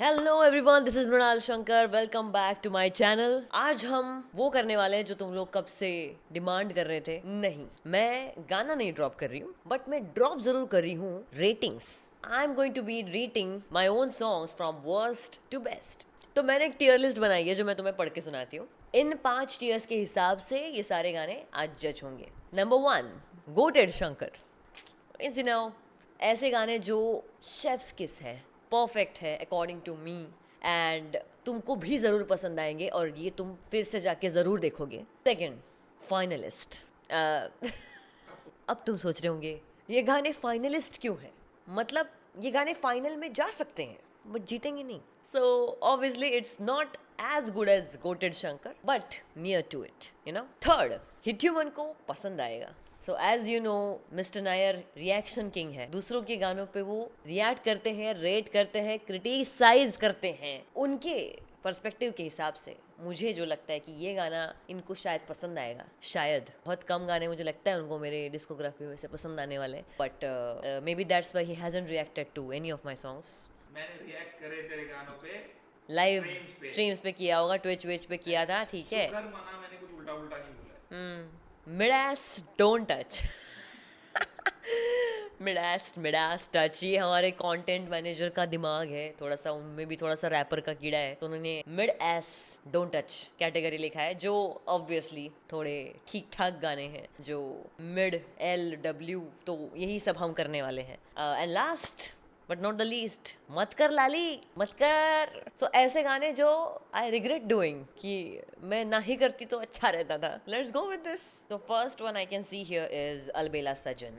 Hello everyone, this is Mrinal Shankar. Welcome back to my channel. आज हम वो करने वाले हैं जो तुम लोग कब से डिमांड कर रहे थे। नहीं, मैं गाना नहीं ड्रॉप कर रही हूँ, बट मैं ड्रॉप जरूर कर रही हूँ ratings. I am going to be rating my own songs from worst to best. तो मैंने एक टीयर लिस्ट बनाई है जो मैं तुम्हें पढ़ के सुनाती हूँ। इन 5 टीयर्स के हिसाब से ये सारे गाने आज जज होंगे। Number 1, GOATed Shankar. इट्स ऐसे गाने जो शेफ्स किस है, परफेक्ट है अकॉर्डिंग टू मी, एंड तुमको भी ज़रूर पसंद आएंगे और ये तुम फिर से जाके ज़रूर देखोगे। Second, finalist. अब तुम सोच रहे होंगे ये गाने फाइनलिस्ट क्यों है, मतलब ये गाने फाइनल में जा सकते हैं बट जीतेंगे नहीं। So obviously it's not as good as Gotad Shankar but near to it, you know. Third, हिट्यूमन को पसंद आएगा। So as you know, mister Nair reaction king है। दूसरों के गानों पे वो रिएक्ट करते हैं, रेट करते हैं, क्रिटिसाइज करते हैं उनके पर्सपेक्टिव के हिसाब से। मुझे जो लगता है कि ये गाना इनको शायद पसंद आएगा, शायद बहुत कम गाने मुझे लगता है उनको मेरे डिस्कोग्राफी में से पसंद आने वाले, but maybe that's why he hasn't reacted to any of my songs. मैंने रिएक्ट करे तेरे गानों पे लाइव स्ट्रीम्स पे। स्ट्रीम्स पे किया होगा, ट्विच विच पे किया था, ठीक है। शुक्र मना मैंने कुछ उल्टा उल्टा नहीं बोला है। Mid S don't touch. Midas touch, ये हमारे कंटेंट मैनेजर का दिमाग है, थोड़ा सा उनमें भी थोड़ा सा रैपर का कीड़ा है, तो उन्होंने mid S don't touch category लिखा है, जो ऑब्वियसली थोड़े ठीक ठाक गाने हैं, जो मिड एल डब्ल्यू, तो यही सब हम करने वाले हैं। And last but not the least, मत कर लाली मत कर। सो ऐसे गाने जो आई रिग्रेट डूइंग, कि मैं ना ही करती तो अच्छा रहता था। Let's go with this. तो first one I can see here is Albela Sajan.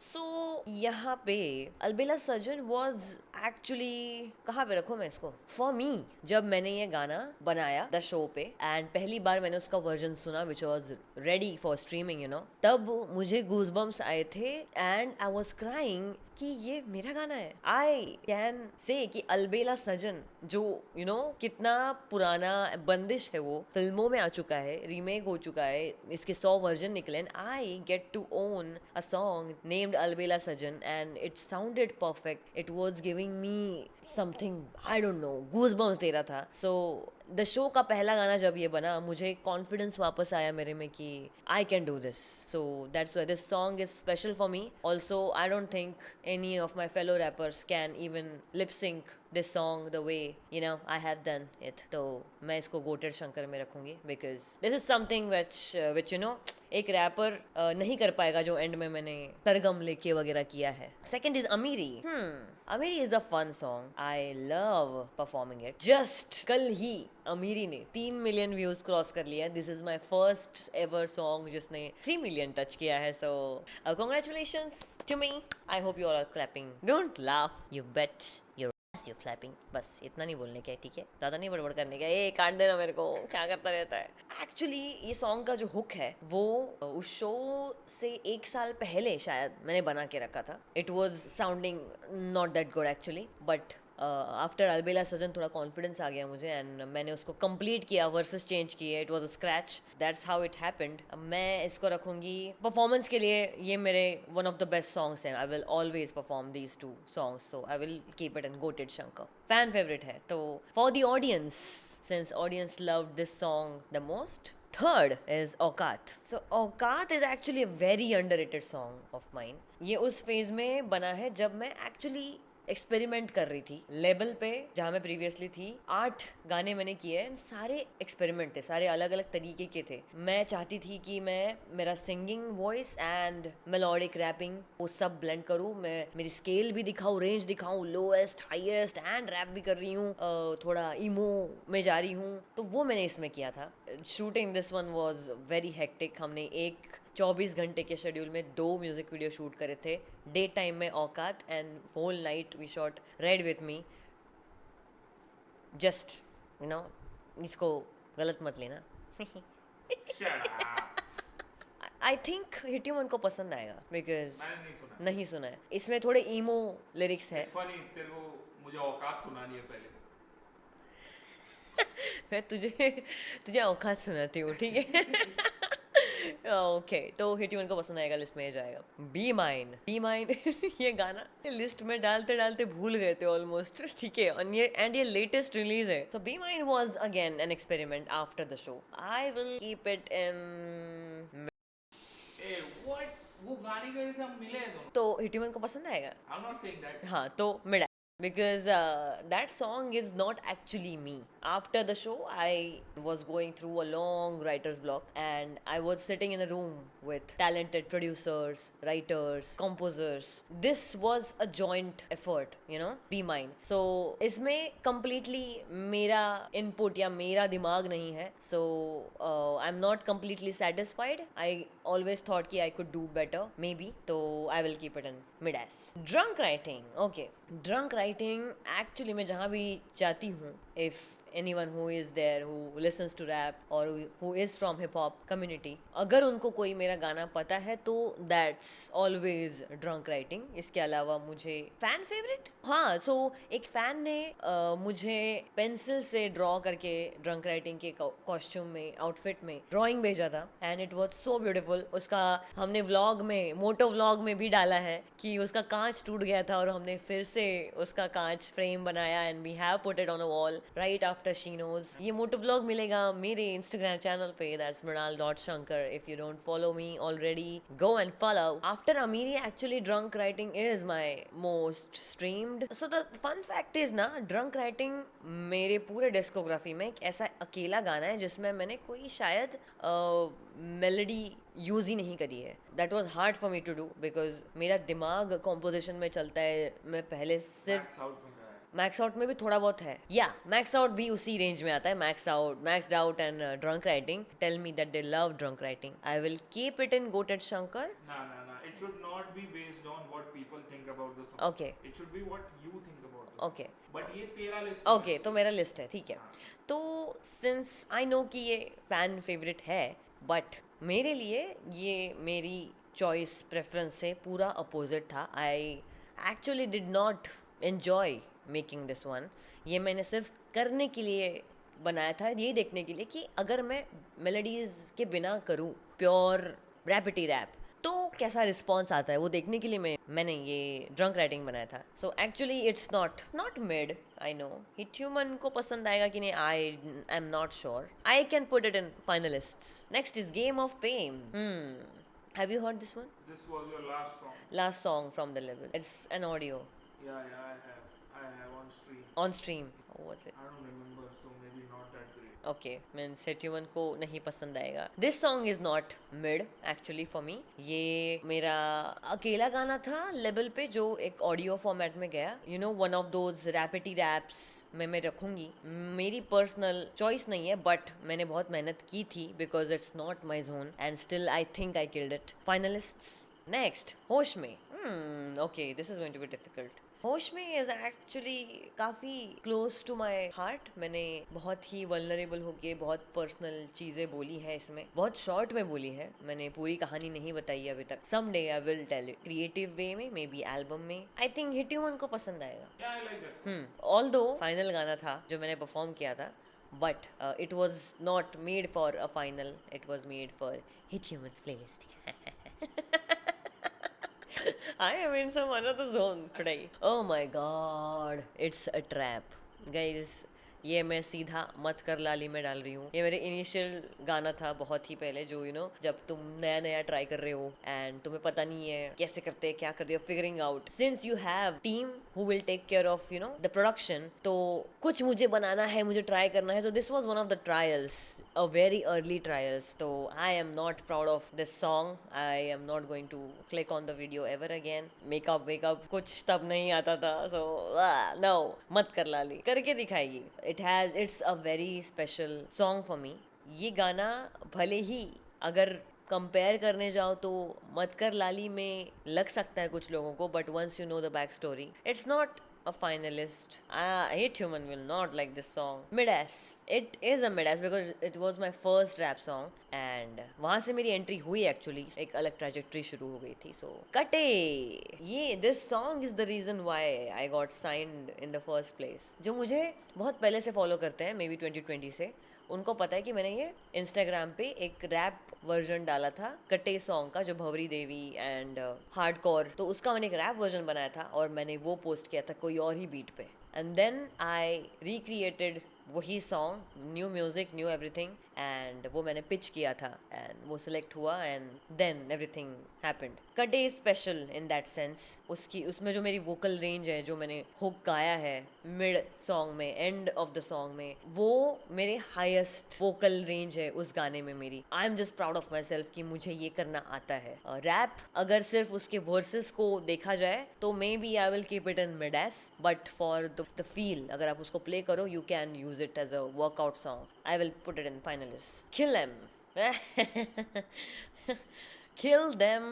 So यहाँ पे अलबेला सजन वॉज एक्चुअली, कहाँ पे रखूँ मैं इसको, फॉर मी जब मैंने ये गाना बनाया द शो पे एंड पहली बार मैंने उसका वर्जन सुना which was ready for streaming, you know, तब मुझे गूजबम्स आए थे एंड आई वॉज क्राइंग कि ये मेरा गाना है। आई कैन से कि अलबेला सजन जो यू नो कितना पुराना बंदिश है, वो फिल्मों में आ चुका है, रीमेक हो चुका है, इसके 100 वर्जन निकले। I get to own a song named Albela Sajan and it sounded perfect. It was giving me something, I don't know, goosebumps दे रहा था। सो द शो का पहला गाना जब ये बना, मुझे कॉन्फिडेंस वापस आया मेरे में कि I can do this. So that's why this song is special for me. Also I don't think any of my fellow rappers can even lip sync this song the way you know I have done it. तो मैं इसको GOATed Shankar में रखूंगी because this is something which you know एक wrapper नहीं कर पाएगा जो एंड में मैंने सरगम लेके वगैरह किया है। Second is Amiri. Amiri is a fun song, I love performing it. Just कल ही अमीरी ने 3 मिलियन व्यूज क्रॉस कर लिया। This is my first ever song जिसने 3 मिलियन टच किया है। So congratulations to me. I hope you all are clapping. Don't laugh, you bet your you clapping. बस इतना नहीं बोलने का है, ठीक है, ज़्यादा नहीं बड़बड़ करने का। ए काट देना मेरे को, क्या करता रहता है। एक्चुअली ये सॉन्ग का जो हुक है वो उस शो से 1 साल पहले शायद मैंने बना के रखा था। It was sounding not that good actually, but after Albela Sajan थोड़ा कॉन्फिडेंस आ गया मुझे एंड मैंने उसको कंप्लीट किया, वर्सेस चेंज किए। It was a scratch, that's how it happened. मैं इसको रखूंगी परफॉर्मेंस के लिए। ये मेरे one of the best songs हैं। I will always perform these 2 songs, so I will keep it in GOATed Shankar. Fan favourite है तो for the audience, since audience loved this song the most, third is Aukaat. So Aukaat is actually a very underrated song of mine. ये उस phase में बना है जब मैं actually experiment कर रही थी लेबल पे जहाँ मैं प्रीवियसली थी। 8 गाने मैंने किए हैं, सारे एक्सपेरिमेंट थे, सारे अलग अलग तरीके के थे। मैं चाहती थी कि मैं मेरा singing voice and melodic rapping वो सब ब्लेंड करूँ। मैं मेरी स्केल भी दिखाऊँ, रेंज दिखाऊँ, लोएस्ट हाईएस्ट, एंड रैप भी कर रही हूँ, थोड़ा ईमो में जा रही हूँ, तो वो मैंने इसमें किया था। Shooting this one was very hectic. हमने 24 घंटे के शेड्यूल में 2 म्यूजिक वीडियो शूट करे थे। डे टाइम में Aukaat and whole night we shot red with me. Just you know, इसको गलत मत लेना। Shut up. आई थिंक हिट्यूमन को पसंद आएगा बिकॉज मैंने नहीं सुना। नहीं सुना है। इसमें थोड़े ईमो लिरिक्स है। It's funny, तेरे को मुझे औकात सुनानी है पहले। मैं तुझे तुझे औकात सुनाती हूँ, ठीक है। ओके तो हिट यू को पसंद आएगा, लिस्ट में ये जाएगा। बी माइन ये गाना लिस्ट में डालते डालते भूल गए थे ऑलमोस्ट, ठीक है। और ये लेटेस्ट रिलीज है। So be mine was again an experiment after the show. I will keep it in. Ah what, वो गाने की वजह से हम मिले हैं दोनों। तो हिट यू को पसंद आएगा। I am not saying that. हाँ तो mid, because that song is not actually me. After the show I was going through a long writer's block and I was sitting in a room with talented producers, writers, composers. This was a joint effort, you know, be mine. So इसमें completely मेरा input या मेरा दिमाग नहीं है. So I'm not completely satisfied. I always thought कि I could do better maybe, so I will keep it in mid-ass. Drunk writing, okay. Drunk writing actually मैं जहाँ भी जाती हूँ, if anyone who is there who listens to rap or who is from hip hop community, अगर उनको कोई मेरा गाना पता है तो that's always drunk writing. इसके अलावा मुझे फैन फेवरेट, हाँ सो एक फैन ने मुझे पेंसिल से ड्रॉ करके ड्रंक राइटिंग के कॉस्ट्यूम में, आउटफिट में ड्राइंग भेजा था and it was so beautiful. उसका हमने व्लॉग में, मोटो व्लॉग में भी डाला है कि उसका कांच टूट गया था और हमने फिर से उसका कांच फ्रेम बनाया and we have put it on a wall right after she knows. ये मोटो व्लॉग मिलेगा मेरे इंस्टाग्राम चैनल पे, that's mrinal.shankar. If you don't follow me already, go and follow. After Amiri actually drunk writing is my most streamed. So the fun fact is ना, drunk writing मेरे पूरे discography में एक ऐसा अकेला गाना है जिसमें मैंने कोई शायद मेलोडी यूज़ ही नहीं करी है. That was hard for me to do because मेरा दिमाग कॉम्पोजिशन में चलता है. मैं पहले सिर्फ मैक्स आउट में भी थोड़ा बहुत है, या मैक्स आउट भी उसी रेंज में आता है. Max out, maxed out and drunk writing. Tell me that they love drunk writing. I will keep it in GOATed Shankar. ना, it should not be based on what people think about the song. Okay. It should be what you think about the song. Okay. But ये तेरा list. Okay तो मेरा list है, ठीक है. तो since I know कि ये फैन फेवरेट है, बट मेरे लिए ये मेरी चॉइस प्रेफरेंस से पूरा अपोजिट था. I actually did not enjoy making this one. ये मैंने सिर्फ करने के लिए बनाया था, ये देखने के लिए कि अगर मैं मेलोडीज़ के बिना करूँ प्योर रैपिटी रैप तो कैसा रिस्पॉन्स आता है, वो देखने के लिए मैंने ये ड्रंक राइटिंग बनाया था. So actually it's not mid. I know hit human को पसंद आएगा कि नहीं, I am not sure. I can put it in finalists. Next is game of fame. Have you heard this one? This was your last song. Last song from the label. It's an audio Yeah, I have on stream. on stream. What was it? I don't remember, so maybe not that great. Okay, means hit human को नहीं पसंद आएगा. This song is not mid actually for me. ये मेरा अकेला गाना था level पे जो एक ऑडियो फॉर्मेट में गया. You know, one of those rappity raps में मैं रखूंगी. मेरी पर्सनल चॉइस नहीं है बट मैंने बहुत मेहनत की थी because it's not my zone and still I think I killed it. Finalists. Next Hosh Mein. Okay, this is going to be difficult. Hosh Mein is actually काफ़ी क्लोज टू माई हार्ट. मैंने बहुत ही वल्नरेबल होके बहुत पर्सनल चीज़ें बोली है इसमें, बहुत शॉर्ट में बोली है. मैंने पूरी कहानी नहीं बताई है अभी तक. Some day I will tell it creative way में, मे बी एल्बम में. I think hit human को पसंद आएगा. Yeah, I like that. Although final गाना था जो मैंने परफॉर्म किया था, but it was not made for a final, it was made for hit human's playlist. I am in some another zone today. Oh my god, it's a trap. Guys, ये मैं सीधा मत कर लाली में डाल रही हूँ. ये मेरे इनिशियल गाना था बहुत ही पहले, जो यू नो जब तुम नया नया ट्राई कर रहे हो एंड तुम्हें पता नहीं है कैसे करते हैं, क्या करते हो, figuring out. Since you have team who will take care of you know the production, तो कुछ मुझे बनाना है, मुझे ट्राई करना है. तो this was one of the trials, a very early trials. So I am not proud of this song. I am not going to click on the video ever again. Makeup कुछ तब नहीं आता था. So no, मत कर लाली, करके दिखाएगी. It's a very special song for me. ये गाना भले ही अगर कंपेयर करने जाओ तो मत कर लाली में लग सकता है कुछ लोगों को, but once you know the back story, it's not a finalist. Hate Human will not like this song. Mid-ass. It is a mid-ass because it was my first rap song and वहाँ से मेरी entry हुई actually, एक अलग trajectory शुरू हो गई थी. सो कटे ये this song is the reason why I got signed in the first place. जो मुझे बहुत पहले से फॉलो करते हैं, मे बी 2020 से, उनको पता है कि मैंने ये इंस्टाग्राम पे एक रैप वर्जन डाला था कटे सॉन्ग का, जो भवरी देवी एंड हार्डकोर, तो उसका मैंने एक रैप वर्जन बनाया था और मैंने वो पोस्ट किया था कोई और ही बीट पे. एंड देन आई रिक्रिएटेड वही song, new music, new everything, and वो मैंने पिच किया था एंड वो सिलेक्ट हुआ एंड देन एवरीथिंग हैपेंड. कटे is special in that sense. उसमें जो मेरी वोकल रेंज है, जो मैंने हुक गाया है मिड सॉन्ग में, एंड ऑफ द सॉन्ग में, वो मेरे हाईएस्ट वोकल रेंज है उस गाने में मेरी. I am just proud of my self कि मुझे ये करना आता है. रैप अगर सिर्फ उसके वर्सेस को देखा जाए तो maybe I will keep it in mid S, but for the feel, अगर आप उसको प्ले करो, you can use it as a workout song. I will put it in finalists. Kill them. Kill them.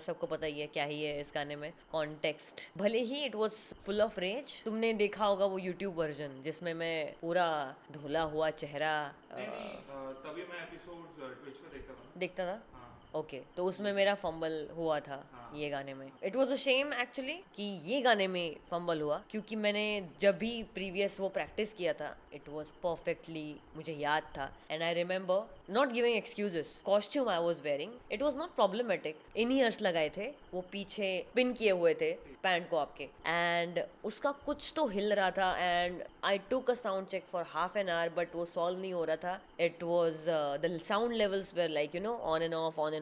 सबको पता ही है क्या ही है इस गाने में कॉन्टेक्स्ट. भले ही it was full of rage. तुमने देखा होगा वो यूट्यूब वर्जन जिसमें मैं पूरा धुला हुआ चेहरा तभी मैं एपिसोड्स ट्विच पे देखता था. हाँ. ओके, तो उसमें मेरा फंबल हुआ था हाँ. ये गाने में. It was a shame actually कि ये गाने में फंबल हुआ, क्योंकि मैंने जब भी प्रीवियस वो प्रैक्टिस किया था इट वॉज परफेक्टली, मुझे याद था. And I remember not giving excuses. Costume I was wearing, it was not problematic. In years लगाए थे, वो पीछे पिन किए हुए थे पैंट को आपके, एंड उसका कुछ तो हिल रहा था. And I took a sound check for half an hour, but वो सॉल्व नहीं हो रहा था. It was the sound levels were like you know on and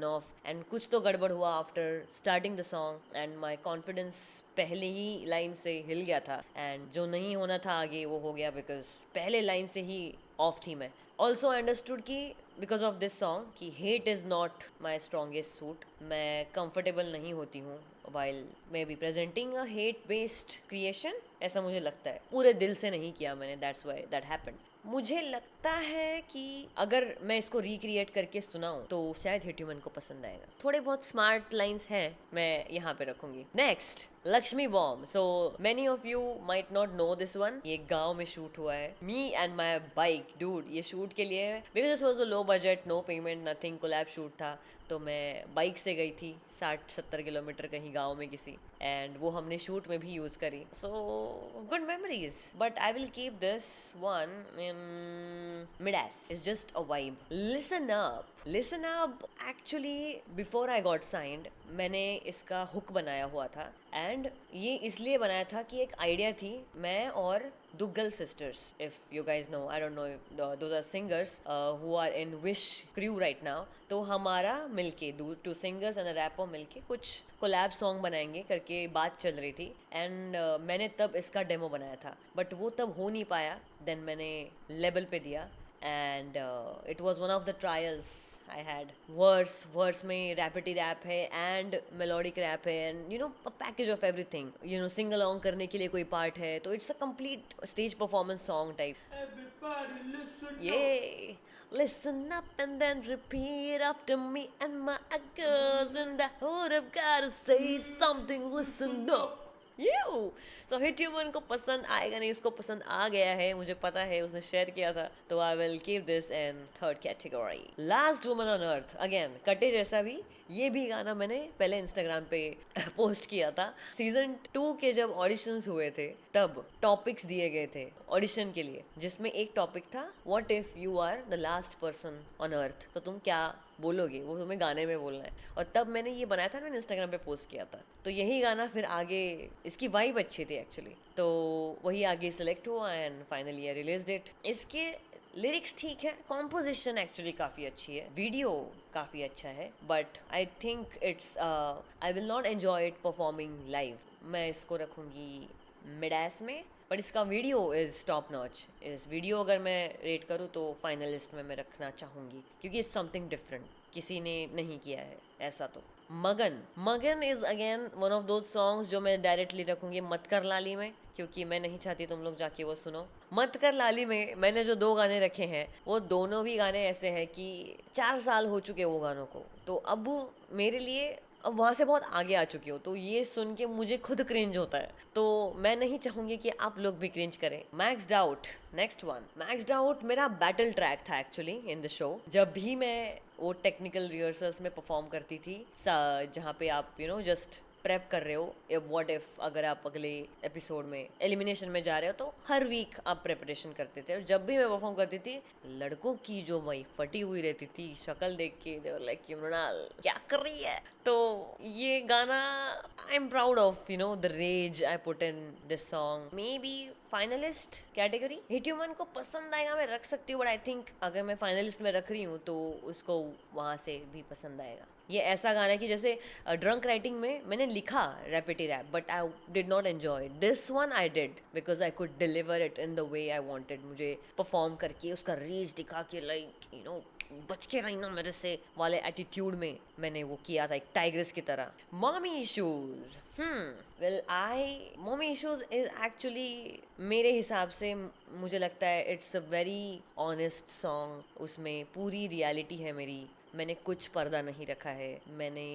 off, and कुछ तो गड़बड़ हुआ after starting the song, and my confidence पहले ही लाइन से हिल गया था. एंड जो नहीं होना था आगे वो हो गया, बिकॉज पहले लाइन से ही ऑफ थी मैं. ऑल्सो आई अंडरस्टूड कि बिकॉज ऑफ दिस सॉन्ग कि hate is not my strongest suit. मैं कंफर्टेबल नहीं होती हूँ while may be presenting a hate based creation. ऐसा मुझे लगता है, पूरे दिल से नहीं किया मैंने, दैट्स वाई दैट हैपेंड. मुझे लगता है कि अगर मैं इसको रिक्रिएट करके सुनाऊं तो शायद हिट ह्यूमन को पसंद आएगा. थोड़े बहुत स्मार्ट लाइंस हैं, मैं यहाँ पे रखूंगी. Next, Lakshmi bomb. So many of you might not know this one. ये गांव में शूट हुआ है. Me and my bike dude. ये शूट के लिए, because this was a low budget, no payment, nothing, collab shoot था, तो मैं बाइक से गई थी 60-70 किलोमीटर कहीं गांव में किसी, एंड वो हमने शूट में भी यूज़ करी. So good memories, but I will keep this one in mid-ass. It's just a vibe. Listen up. Listen up. Actually, before I got signed, मैंने इसका हुक बनाया हुआ था. एंड ये इसलिए बनाया था कि एक आइडिया थी. मैं और Duggal sisters, if you guys know, I don't know, those are singers who are in wish crew right now. तो हमारा मिलके, 2 सिंगर्स एंड अ रैपर मिलके कुछ कोलैब सॉन्ग बनाएंगे करके बात चल रही थी. एंड मैंने तब इसका डेमो बनाया था, बट वो तब हो नहीं पाया. देन मैंने लेबल पे दिया, and it was one of the trials I had. Verse में रैपिटी रैप है एंड मेलोडिक रैप है, and you know a package of everything. You know sing along करने के लिए कोई पार्ट है, तो it's a complete stage performance song type. ये listen up and then repeat after me, and my girls in the hood have gotta say something. Listen up. You. So hit human को पसंद आएगा नहीं, उसको पसंद आ गया है, मुझे पता है, उसने शेयर किया था. तो आई will keep this in third category. Last woman on earth. Again कटे जैसा भी, ये भी गाना मैंने पहले इंस्टाग्राम पे पोस्ट किया था. सीजन 2 के जब ऑडिशंस हुए थे तब टॉपिक्स दिए गए थे ऑडिशन के लिए, जिसमें एक टॉपिक था what if you are the last person on earth. तो तुम क्या बोलोगे, वो तुम्हें गाने में बोलना है. और तब मैंने ये बनाया था, मैंने इंस्टाग्राम पे पोस्ट किया था. तो यही गाना फिर आगे, इसकी वाइब अच्छी थी एक्चुअली, तो वही आगे सिलेक्ट हुआ and finally I released it. इसके लिरिक्स ठीक है, कॉम्पोजिशन एक्चुअली काफ़ी अच्छी है, वीडियो काफ़ी अच्छा है, but I think it's I will not enjoy it performing live. मैं इसको रखूँगी मिड-एस में, बट इसका वीडियो इज़ टॉप नॉच. इस वीडियो अगर मैं रेट करूँ तो फाइनलिस्ट में मैं रखना चाहूँगी, क्योंकि इट्स समथिंग डिफरेंट, किसी ने नहीं किया है ऐसा. तो मगन is again one of those songs जो मैं डायरेक्टली रखूँगी मत कर लाली में, क्योंकि मैं नहीं चाहती तुम लोग जाके वो सुनो. मत कर लाली में मैंने जो 2 गाने रखे हैं, वो दोनों भी गाने ऐसे हैं कि 4 साल हो चुके वो गानों को. तो अब मेरे लिए अब वहाँ से बहुत आगे आ चुकी हो, तो ये सुन के मुझे खुद क्रिंज होता है, तो मैं नहीं चाहूँगी कि आप लोग भी क्रिंज करें। Maxed out, next one. Maxed out मेरा बैटल ट्रैक था एक्चुअली इन द शो। जब भी मैं वो टेक्निकल रिहर्सल्स में परफॉर्म करती थी, जहाँ पे आप जस्ट प्रेप कर रहे हो, व्हाट इफ अगर आप अगले एपिसोड में एलिमिनेशन में जा रहे हो, तो हर वीक आप प्रिपरेशन करते थे। और जब भी मैं परफॉर्म करती थी, लड़कों की जो मई फटी हुई रहती थी शक्ल देख के, दे वर लाइक मृणाल क्या कर रही है। तो ये गाना I am proud of the rage I put in this song. Maybe finalist category hit human को पसंद आएगा, मैं रख सकती हूँ, बट आई थिंक अगर मैं फाइनलिस्ट में रख रही हूँ तो उसको वहाँ से भी पसंद आएगा। ये ऐसा गाना है कि जैसे ड्रंक राइटिंग में मैंने लिखा rappity rap, but I did not enjoy this one. I did because I could deliver it in the way I wanted. मुझे परफॉर्म करके उसका रीच दिखा के लाइक बच के रही ना मेरे से वाले एटीट्यूड में मैंने वो किया था, एक टाइग्रेस की तरह। Mommy issues, well mommy issues is actually मेरे हिसाब से, मुझे लगता है it's a very honest song. उसमें पूरी रियलिटी है मेरी, मैंने कुछ पर्दा नहीं रखा है, मैंने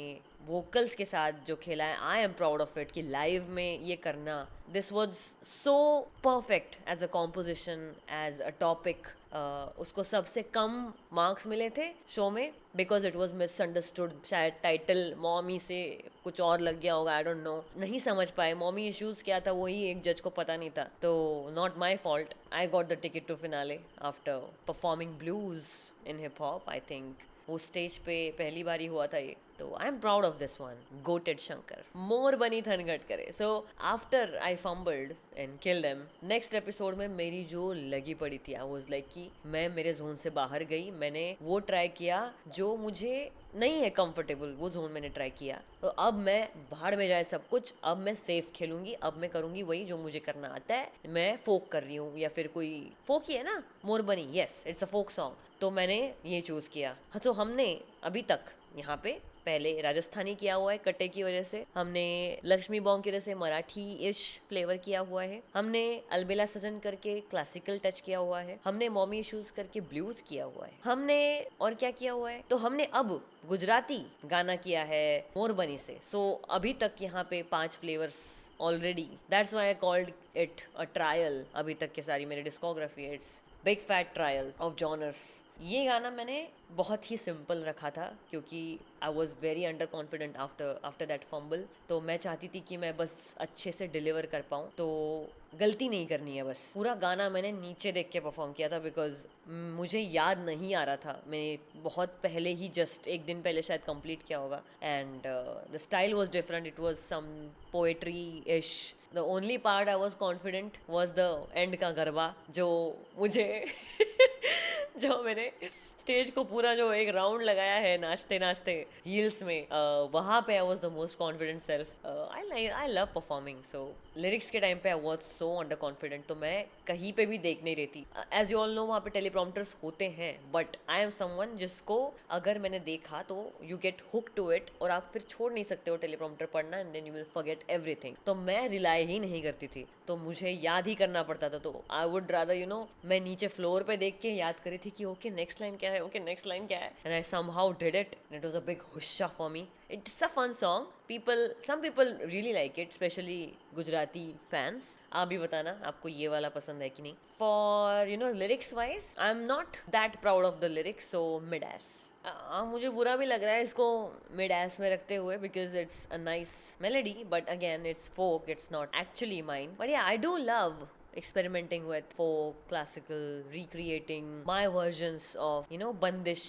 वोकल्स के साथ जो खेला है, I am proud of it कि लाइव में ये करना, this was so perfect as a composition, as a topic. उसको सबसे कम मार्क्स मिले थे शो में बिकॉज इट वॉज मिसअंडरस्टूड। शायद टाइटल मॉमी से कुछ और लग गया होगा, आई डोंट नो, नहीं समझ पाए मॉमी इश्यूज क्या था, वही एक जज को पता नहीं था, तो not my fault. I got the ticket to finale after performing blues in hip hop. I think वो स्टेज पे पहली बार ही हुआ था ये, तो I am proud of this one. Gotad Shankar, Mor Bani Thanghat Kare. So after I fumbled and kill them, next episode में मेरी जो लगी पड़ी थी, आई वाज लाइक कि मैं मेरे जोन से बाहर गई, मैंने वो ट्राई किया जो मुझे नहीं है कंफर्टेबल, वो जोन मैंने ट्राई किया, तो अब मैं भाड़ में जाए सब कुछ, अब मैं सेफ खेलूंगी, अब मैं करूंगी वही जो मुझे करना आता है। मैं फोक कर रही हूँ, या फिर कोई फोक ही है ना, Mor Bani, yes it's a folk song, तो मैंने ये चूज किया। हाँ, तो हमने अभी तक यहाँ पे पहले राजस्थानी किया हुआ है कट्टे की वजह से, हमने लक्ष्मी बॉम्ब की वजह से मराठी इश फ्लेवर किया हुआ है, हमने अलबेला सजन करके क्लासिकल टच किया हुआ है, हमने मॉमी इश्यूज करके ब्लूज किया हुआ है, हमने और क्या किया हुआ है, तो हमने अब गुजराती गाना किया है मोर बनी से। सो अभी तक यहाँ पे 5 flavours already, that's why I called it a trial. अभी तक के सारी मेरी discography, it's big fat trial of genres. ये गाना मैंने बहुत ही सिंपल रखा था क्योंकि आई was very under confident after that fumble, तो मैं चाहती थी कि मैं बस अच्छे से डिलीवर कर पाऊँ, तो गलती नहीं करनी है बस। पूरा गाना मैंने नीचे देख के परफॉर्म किया था बिकॉज मुझे याद नहीं आ रहा था, मैं बहुत पहले ही जस्ट एक दिन पहले शायद कंप्लीट किया होगा, and the style was different, it was some poetry ish. The only part I was confident was the end का गरबा, जो मुझे जो मैंने स्टेज को पूरा जो एक राउंड लगाया है नाचते नाचते हील्स में, वहाँ पे I was the most confident self. I love performing, so lyrics के टाइम पे I was so under confident, तो मैं कहीं पे भी देख नहीं रहती। एज यू ऑल नो, वहाँ पे टेलीप्रॉम्प्टर्स होते हैं, बट आई एम समवन जिसको अगर मैंने देखा तो you get hook to it, और आप फिर छोड़ नहीं सकते हो टेलीप्रॉम्प्टर पढ़ना, and then you will forget everything. तो मैं रिलाई ही नहीं करती थी, तो मुझे याद ही करना पड़ता था, तो आई वुड रादर मैं नीचे फ्लोर पे देख के याद करी थी कि ओके नेक्स्ट लाइन क्या है, ओके नेक्स्ट लाइन क्या है, and I somehow did it, and it was a big हुशा for me. It's a fun song, some people really like it, especially Gujarati fans. आप भी बताना आपको ये वाला पसंद है कि नहीं। For lyrics wise, I'm not that proud of the lyrics, so mid ass। मुझे बुरा भी लग रहा है इसको मिड एस में रखते हुए because it's a nice melody, but again it's folk, it's not actually mine, but yeah, I do love experimenting with folk, classical, recreating my versions of बंदिश,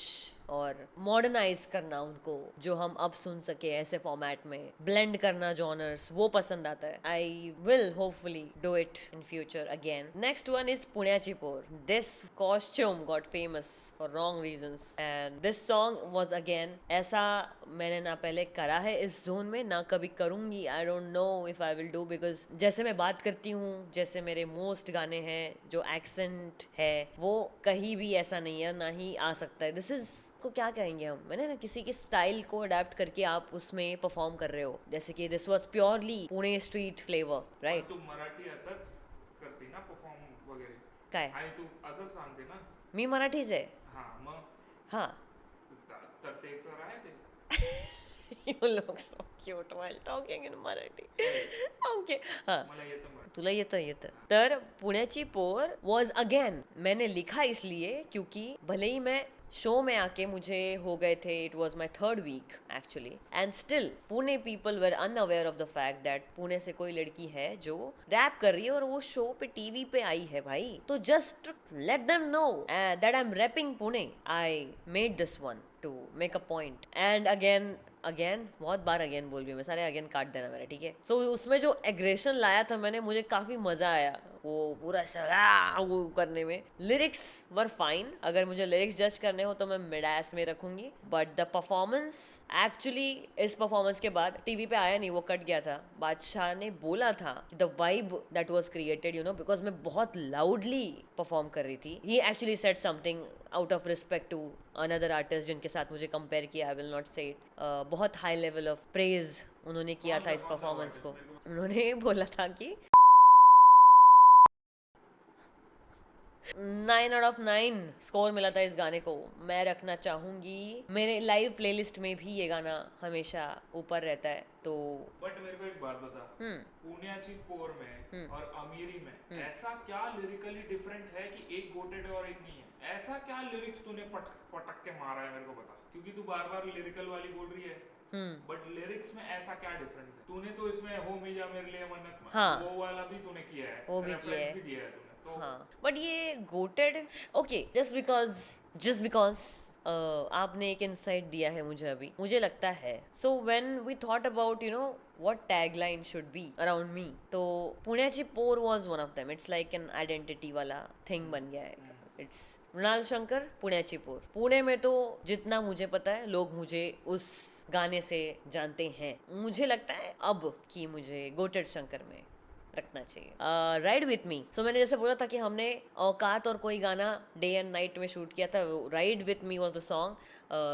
और मॉडर्नाइज करना उनको जो हम अब सुन सके ऐसे फॉर्मेट में, ब्लेंड करना जॉनर्स, वो पसंद आता है। I will hopefully do it in future again. Next one is Punyachi Por. This costume got famous for wrong reasons, and this song was again ऐसा मैंने ना पहले करा है इस जोन में, ना कभी करूंगी। आई don't know if I will do, because जैसे मैं बात करती हूँ, जैसे मेरे मोस्ट गाने हैं, जो एक्सेंट है वो कहीं भी ऐसा नहीं है, ना ही आ सकता है। दिस इज को क्या कहेंगे हम, मैंने ना किसी के स्टाइल को अडेप्ट करके आप उसमें परफॉर्म कर रहे हो, जैसे कि this was purely Pune street flavour, right? तू मराठी असंच करते ना परफॉर्म वगैरे काय आणि तू असंच सांगते ना? मी मराठीच आहे. हा मग हां. तर ते सर आहे ते You look so cute while talking in Marathi. Okay. हाँ. मला येतं मराठी. तुला येतं. तर पुण्याची पोर वॉज अगेन, मैंने लिखा इसलिए क्योंकि भले ही मैं शो में आके मुझे हो गए थे, it was my 3rd week actually, and still Pune people were unaware of the fact that Pune से कोई लड़की है जो रैप कर रही है और वो शो पे टीवी पे आई है भाई. तो just let them know that I am rapping Pune. I made this one to make a point. And again बहुत बार अगेन बोल रही हूँ मैं, सारे अगेन काट देना मेरा, ठीक है. सो उसमें जो एग्रेशन लाया था मैंने, मुझे काफ़ी मज़ा आया वो पूरा ऐसा वो करने में. Lyrics were fine. अगर मुझे लिरिक्स जज करने हो तो मैं मिड एस में रखूंगी, बट द परफॉर्मेंस एक्चुअली, इस परफॉर्मेंस के बाद टीवी पे आया नहीं, वो कट गया था. बादशाह ने बोला था the vibe that was created, you know, because मैं बहुत लाउडली परफॉर्म कर रही थी. He actually said something out of respect to another artist जिनके साथ मुझे कंपेयर किया. I will not say it. बहुत हाई लेवल ऑफ प्रेज उन्होंने किया था इस परफॉर्मेंस को. उन्होंने बोला था कि 9/9 स्कोर मिला था इस गाने को. मैं रखना चाहूंगी मेरे लाइव प्लेलिस्ट में भी, ये गाना हमेशा ऊपर रहता है. तो बट मेरे को एक बात बता, पुण्याची पोर में और अमीरी में ऐसा क्या लिरिकली डिफरेंट है कि एक गोटेड है और एक नहीं है? ऐसा क्या लिरिक्स तूने पटक के मारा है, मेरे को बता. क्योंकि तू बार बार लिरिकल वाली बोल रही है, बट लिरिक्स में ऐसा क्या डिफरेंस है? तूने तो इसमें हो मिजा मेरे लिए मन्नत, हाँ, वो वाला भी तूने किया है, वो भी किया है. भी दिया है तूने. तो हाँ, बट ये गोटेड, ओके, जस्ट बिकॉज आपने एक इंसाइट दिया है मुझे अभी, मुझे लगता है. So when we thought about, you know, what tagline should be around me, तो Punyachi Por was one of them. It's like an identity वाला थिंग बन गया है. इट्स मृणाल शंकर, पुण्याची पोर. पुणे में तो जितना मुझे पता है लोग मुझे उस गाने से जानते हैं. मुझे लगता है अब कि मुझे गोटेड शंकर में रखना चाहिए. राइड विथ मी. सो मैंने जैसे बोला था कि हमने औकात और कोई गाना डे एंड नाइट में शूट किया था. Ride with me was the song.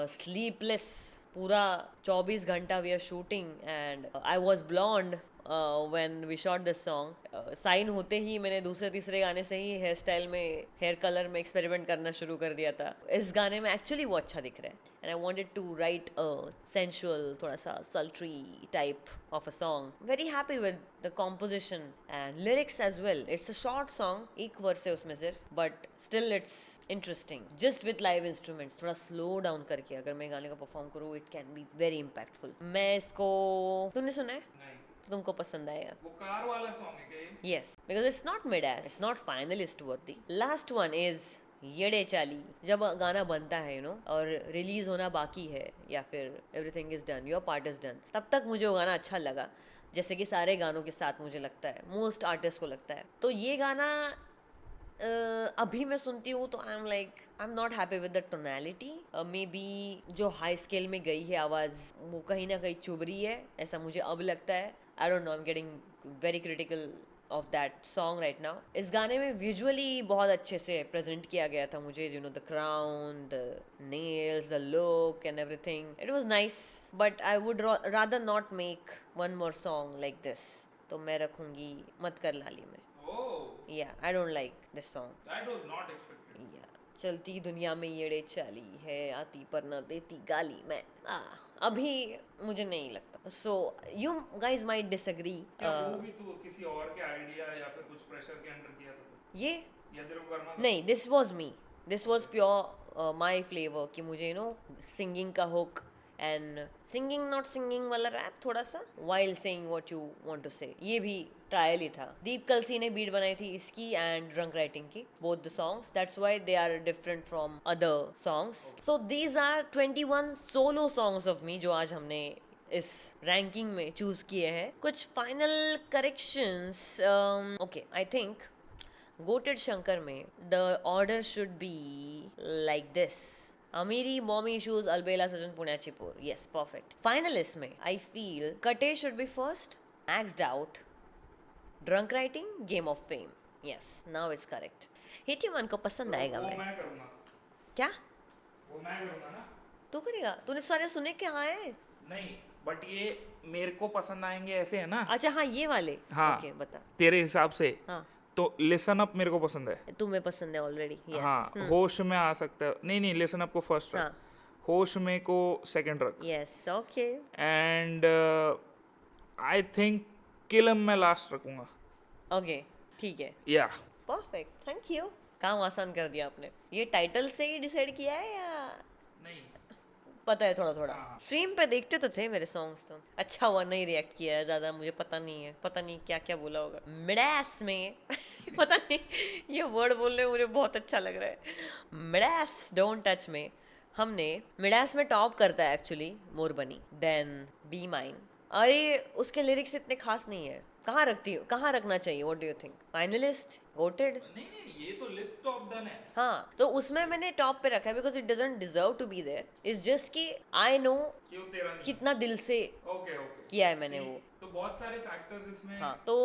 Sleepless पूरा 24 घंटा we are shooting, and I was blonde when we shot this song. Sign होते ही मैंने दूसरे तीसरे गाने से ही हेयर स्टाइल में, हेयर कलर में एक्सपेरिमेंट करना शुरू कर दिया था. इस गाने में एक्चुअली वो अच्छा दिख रहा है, and I wanted to write a sensual, थोड़ा सा sultry type of a song. Very happy with the composition and lyrics as well. It's a short song, एक वर्स है उसमें सिर्फ, but still it's interesting. Just with live instruments, थोड़ा slow down करके अगर मैं गाने का परफॉर्म करूँ, it can be very impactful. मैं इसको, तूने सुना है? नहीं, तुमको पसंद आएगा. वो कार वाला सॉन्ग है क्या ये? Yes, because it's not mid-ass, it's not finalist worthy. Last one is येड़े चाली. जब गाना बनता है, यू नो, और रिलीज होना बाकी है, या फिर everything is done, your part is done, तब तक मुझे वो गाना अच्छा लगा, जैसे कि सारे गानों के साथ मुझे लगता है, मोस्ट आर्टिस्ट को लगता है. तो ये गाना अभी मैं सुनती हूँ तो I am like, I am not happy with the tonality. May be जो हाई स्केल में गई है आवाज़, वो कहीं ना कहीं चुभ रही है, ऐसा मुझे अब लगता है. आई don't no, I am getting very critical of that song right now. इस गाने में विजुअली बहुत अच्छे से प्रेजेंट किया गया था मुझे, you know, the crown, the nails, the look and everything. It was nice, but I would rather not make one more song like this. तो मैं रखूंगी मत कर लाली में. Oh, Yeah, I don't like this song. that was not expected. Yeah. चलती दुनिया में येड़े चाली है, आती पर न देती गाली. मैं अभी मुझे नहीं लगता. So you guys might disagree. क्या वो भी तू किसी और के आइडिया या फिर कुछ प्रेशर के अंडर किया था? ये या तेरे को करना था? नहीं, this was me. This was pure my flavor कि मुझे, you know, singing का hook and singing not singing वाला रैप थोड़ा सा while saying what you want to say, ये भी ट्रायल ही था. दीप कलसी ने बीट बनाई थी इसकी एंड ड्रंक राइटिंग की, both the songs. That's why they are different from other songs. So these are 21 solo songs of me जो आज हमने इस रैंकिंग में चूज किए हैं. कुछ final corrections. Okay, I think Gotad Shankar में the order should be like this: Amiri, mommy issues, Albela, Sajan, Punyachi Por. Yes, perfect. Finalist में I feel Kate should be first, maxed out, drunk writing, game of fame. Yes, now it's correct. Hit मन को पसंद आएगा. वो मैं मैं करूँगा. क्या वो मैं करूँगा ना. तू करेगा? तूने सारे सुने क्या आए? नहीं, बट ये मेरे को पसंद आएंगे ऐसे है ना. अच्छा, हाँ, ये वाले. हाँ. ओके, बता. तेरे हिसाब से हाँ, तो लिसन अप मेरे को पसंद है. तुम्हें पसंद है ऑलरेडी. हाँ, होश में आ सकता है. नहीं, लिसन अप को फर्स्ट. हाँ. होश में को सेकंड रख yes okay and I think kill 'em में लास्ट रखूंगा ओके ठीक है या परफेक्ट थैंक यू काम आसान कर दिया आपने ये टाइटल से ही डिसाइड किया है या नहीं पता है थोड़ा थोड़ा हाँ। स्ट्रीम पे देखते तो थे मेरे सॉन्ग्स तो अच्छा हुआ नहीं रिएक्ट किया है ज़्यादा मुझे पता नहीं है पता नहीं क्या क्या बोला होगा मिडास में पता नहीं ये वर्ड बोलने में मुझे बहुत अच्छा लग रहा है मिडास डोंट टच में हमने मिडास में टॉप करता है एक्चुअली मोर बनी देन बी माइन अरे उसके लिरिक्स इतने खास नहीं है कहाँ रखती हो कहाँ रखना चाहिए what do you think finalist voted नहीं नहीं ये तो लिस्ट टॉप डन है हाँ तो उसमें मैंने टॉप पे रखा है because it doesn't deserve to be there it's just कि आई नो क्यों तेरा नहीं कितना दिल से ओके ओके किया है मैंने वो तो बहुत सारे फैक्टर्स इसमें हाँ तो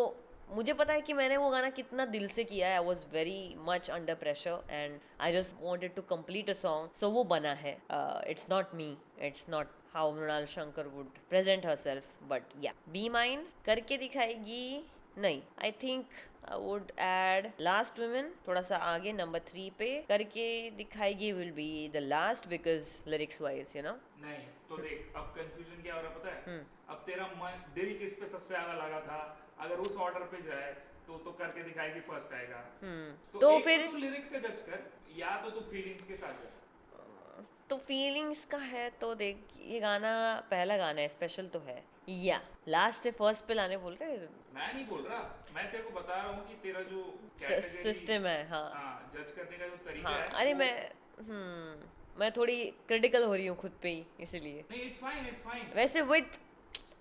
मुझे पता है कि मैंने वो गाना कितना दिल से किया है I was very much under pressure and I just wanted to complete a song so वो बना है it's not me it's not how Mrunal Shankar would present herself but yeah be mine करके दिखाएगी नहीं I think I would add last women थोड़ा सा आगे number 3 पे करके दिखाएगी will be the last because lyrics wise you know नहीं तो देख अब कंफ्यूजन क्या हो रहा है पता है अब तेरा मन दिल किस पे सबसे ज्यादा लगा था अगर उस ऑर्डर पे जाए तो करके दिखाएगी फर्स्ट आएगा तो एक फिर तू लिरिक्स से जज कर या तो तू फीलिंग्स के साथ जा तो फीलिंग्स का है तो देख ये गाना पहला गाना है स्पेशल तो है या लास्ट से फर्स्ट पे लाने बोल रहे मैं नहीं बोल रहा मैं तेरे को बता रहा हूँ कि तेरा जो category- सिस्टम है हाँ हाँ जज करने का जो तरीका हाँ है अरे वो- मैं थोड़ी क्रिटिकल हो रही हूँ खुद पे ही इसीलिए नहीं इट्स फाइन वैसे with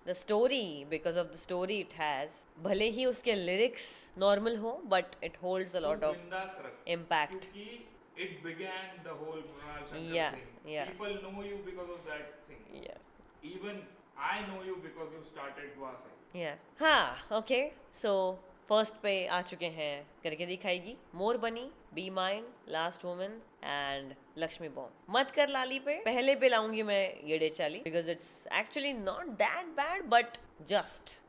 the story because of the story it has भले ही उसके लिरिक्स नॉर्मल हो but it holds a lot of बिंदास रख इम्पैक्ट क्योंकि it began the whole Mrinal Shankar Yeah, thing. yeah. People know you because of that thing. Even I know you because you started Vasa. या हाँ okay so first पे आ चुके हैं करके दिखाएगी मोर बनी be mine last woman and Lakshmi bomb मत कर लाली पे पहले पे लाऊंगी मैं येड़े चाली because it's actually not that bad but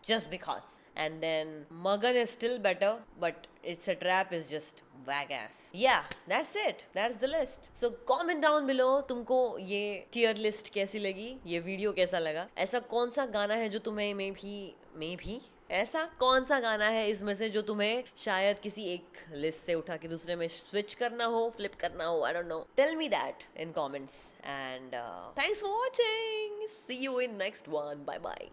just because and then Magan is still better but it's a trap is just wag ass yeah that's the list so comment down below तुमको ये tier list कैसी लगी ये video कैसा लगा ऐसा कौन सा गाना है जो तुम्हें में भी ऐसा कौन सा गाना है इसमें से जो तुम्हें शायद किसी एक लिस्ट से उठा के दूसरे में स्विच करना हो फ्लिप करना हो I don't know tell me that in comments and thanks for watching see you in next one bye bye